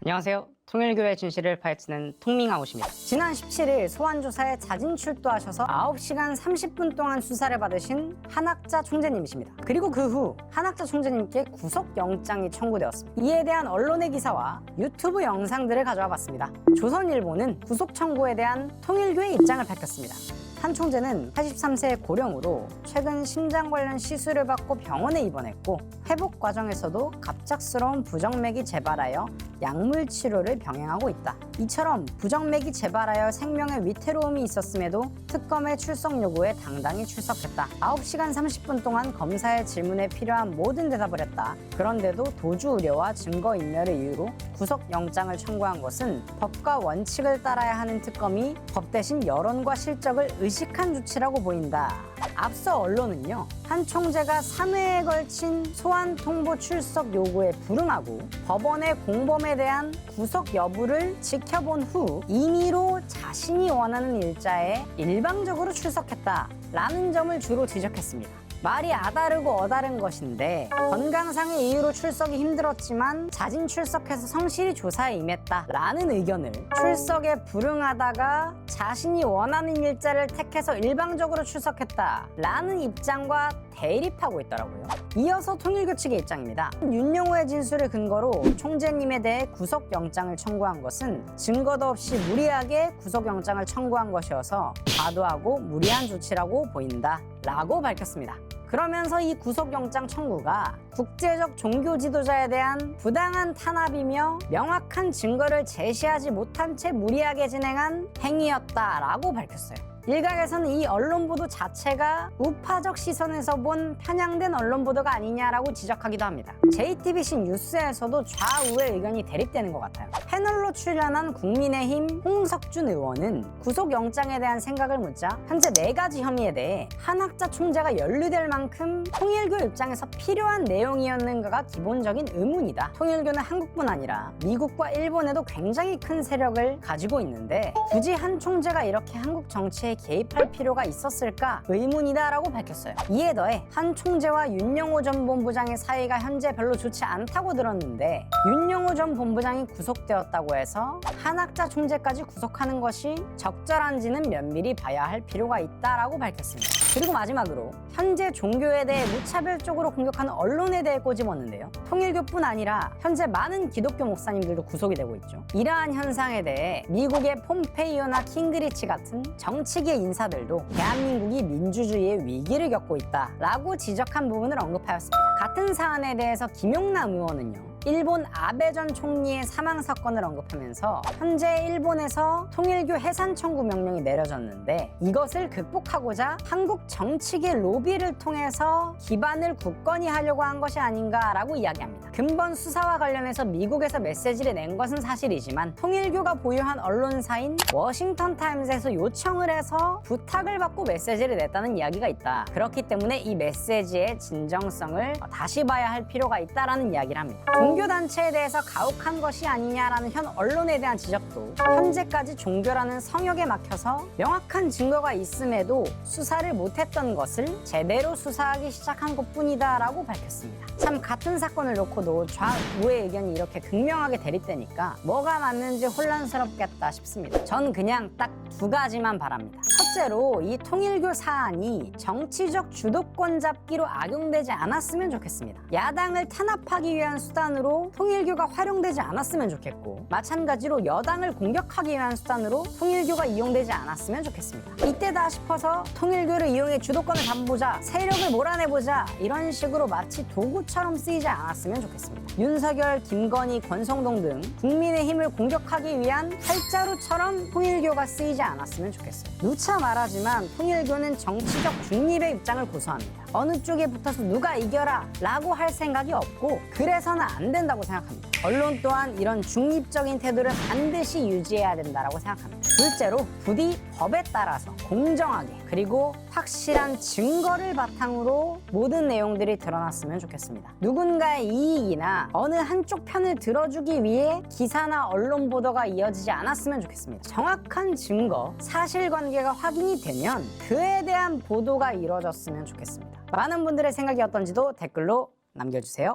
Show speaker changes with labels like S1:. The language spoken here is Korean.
S1: 안녕하세요. 통일교의 진실을 파헤치는 통밍아웃입니다. 지난 17일 소환조사에 자진 출두하셔서 9시간 30분 동안 수사를 받으신 한학자 총재님이십니다. 그리고 그 후 한학자 총재님께 구속영장이 청구되었습니다. 이에 대한 언론의 기사와 유튜브 영상들을 가져와 봤습니다. 조선일보는 구속 청구에 대한 통일교의 입장을 밝혔습니다. 한 총재는 83세의 고령으로 최근 심장 관련 시술을 받고 병원에 입원했고 회복 과정에서도 갑작스러운 부정맥이 재발하여 약물 치료를 병행하고 있다. 이처럼 부정맥이 재발하여 생명에 위태로움이 있었음에도 특검의 출석 요구에 당당히 출석했다. 9시간 30분 동안 검사의 질문에 필요한 모든 대답을 했다. 그런데도 도주 우려와 증거 인멸을 이유로 구속영장을 청구한 것은 법과 원칙을 따라야 하는 특검이 법 대신 여론과 실적을 의식한 조치라고 보인다. 앞서 언론은요, 한 총재가 3회에 걸친 소환 통보 출석 요구에 불응하고 법원의 공범에 대한 구속 여부를 지켜본 후 임의로 자신이 원하는 일자에 일방적으로 출석했다라는 점을 주로 지적했습니다. 말이 아다르고 어다른 것인데 건강상의 이유로 출석이 힘들었지만 자진 출석해서 성실히 조사에 임했다라는 의견을 출석에 불응하다가 자신이 원하는 일자를 택해서 일방적으로 출석했다라는 입장과 대립하고 있더라고요. 이어서 통일교 측의 입장입니다. 윤영호의 진술을 근거로 총재님에 대해 구속영장을 청구한 것은 증거도 없이 무리하게 구속영장을 청구한 것이어서 과도하고 무리한 조치라고 보인다 라고 밝혔습니다. 그러면서 이 구속영장 청구가 국제적 종교 지도자에 대한 부당한 탄압이며 명확한 증거를 제시하지 못한 채 무리하게 진행한 행위였다라고 밝혔어요. 일각에서는 이 언론 보도 자체가 우파적 시선에서 본 편향된 언론 보도가 아니냐라고 지적하기도 합니다. JTBC 뉴스에서도 좌우의 의견이 대립되는 것 같아요. 패널로 출연한 국민의힘 홍석준 의원은 구속영장에 대한 생각을 묻자 현재 4가지 혐의에 대해 한학자 총재가 연루될 만큼 통일교 입장에서 필요한 내용이었는가가 기본적인 의문이다. 통일교는 한국뿐 아니라 미국과 일본에도 굉장히 큰 세력을 가지고 있는데 굳이 한 총재가 이렇게 한국 정치에 개입할 필요가 있었을까 의문이다라고 밝혔어요. 이에 더해 한 총재와 윤영호 전 본부장의 사이가 현재 별로 좋지 않다고 들었는데 윤영호 전 본부장이 구속되었다고 해서 한학자 총재까지 구속하는 것이 적절한지는 면밀히 봐야 할 필요가 있다라고 밝혔습니다. 그리고 마지막으로 현재 종교에 대해 무차별적으로 공격하는 언론에 대해 꼬집었는데요. 통일교뿐 아니라 현재 많은 기독교 목사님들도 구속이 되고 있죠. 이러한 현상에 대해 미국의 폼페이오나 킹그리치 같은 정치계 인사들도 대한민국이 민주주의의 위기를 겪고 있다라고 지적한 부분을 언급하였습니다. 같은 사안에 대해서 김용남 의원은요, 일본 아베 전 총리의 사망 사건을 언급하면서 현재 일본에서 통일교 해산 청구 명령이 내려졌는데 이것을 극복하고자 한국 정치계 로비를 통해서 기반을 굳건히 하려고 한 것이 아닌가라고 이야기합니다. 근본 수사와 관련해서 미국에서 메시지를 낸 것은 사실이지만 통일교가 보유한 언론사인 워싱턴 타임즈에서 요청을 해서 부탁을 받고 메시지를 냈다는 이야기가 있다. 그렇기 때문에 이 메시지의 진정성을 다시 봐야 할 필요가 있다라는 이야기를 합니다. 종교단체에 대해서 가혹한 것이 아니냐라는 현 언론에 대한 지적도 현재까지 종교라는 성역에 막혀서 명확한 증거가 있음에도 수사를 못했던 것을 제대로 수사하기 시작한 것뿐이다 라고 밝혔습니다. 참 같은 사건을 놓고도 좌우의 의견이 이렇게 극명하게 대립되니까 뭐가 맞는지 혼란스럽겠다 싶습니다. 전 그냥 딱 2가지만 바랍니다. 첫째로 이 통일교 사안이 정치적 주도권 잡기로 악용되지 않았으면 좋겠습니다. 야당을 탄압하기 위한 수단으로 통일교가 활용되지 않았으면 좋겠고 마찬가지로 여당을 공격하기 위한 수단으로 통일교가 이용되지 않았으면 좋겠습니다. 이때다 싶어서 통일교를 이용해 주도권을 잡아보자, 세력을 몰아내보자 이런 식으로 마치 도구처럼 쓰이지 않았으면 좋겠습니다. 윤석열, 김건희, 권성동 등 국민의힘을 공격하기 위한 활자루처럼 통일교가 쓰이지 않았으면 좋겠어요. 누차 말하지만 통일교는 정치적 중립의 입장을 고수합니다. 어느 쪽에 붙어서 누가 이겨라 라고 할 생각이 없고 그래서는 안 된다고 생각합니다. 언론 또한 이런 중립적인 태도를 반드시 유지해야 된다고 생각합니다. 둘째로 부디 법에 따라서 공정하게 그리고 확실한 증거를 바탕으로 모든 내용들이 드러났으면 좋겠습니다. 누군가의 이익이나 어느 한쪽 편을 들어주기 위해 기사나 언론 보도가 이어지지 않았으면 좋겠습니다. 정확한 증거, 사실관계가 확인이 되면 그에 대한 보도가 이루어졌으면 좋겠습니다. 많은 분들의 생각이 어떤지도 댓글로 남겨주세요.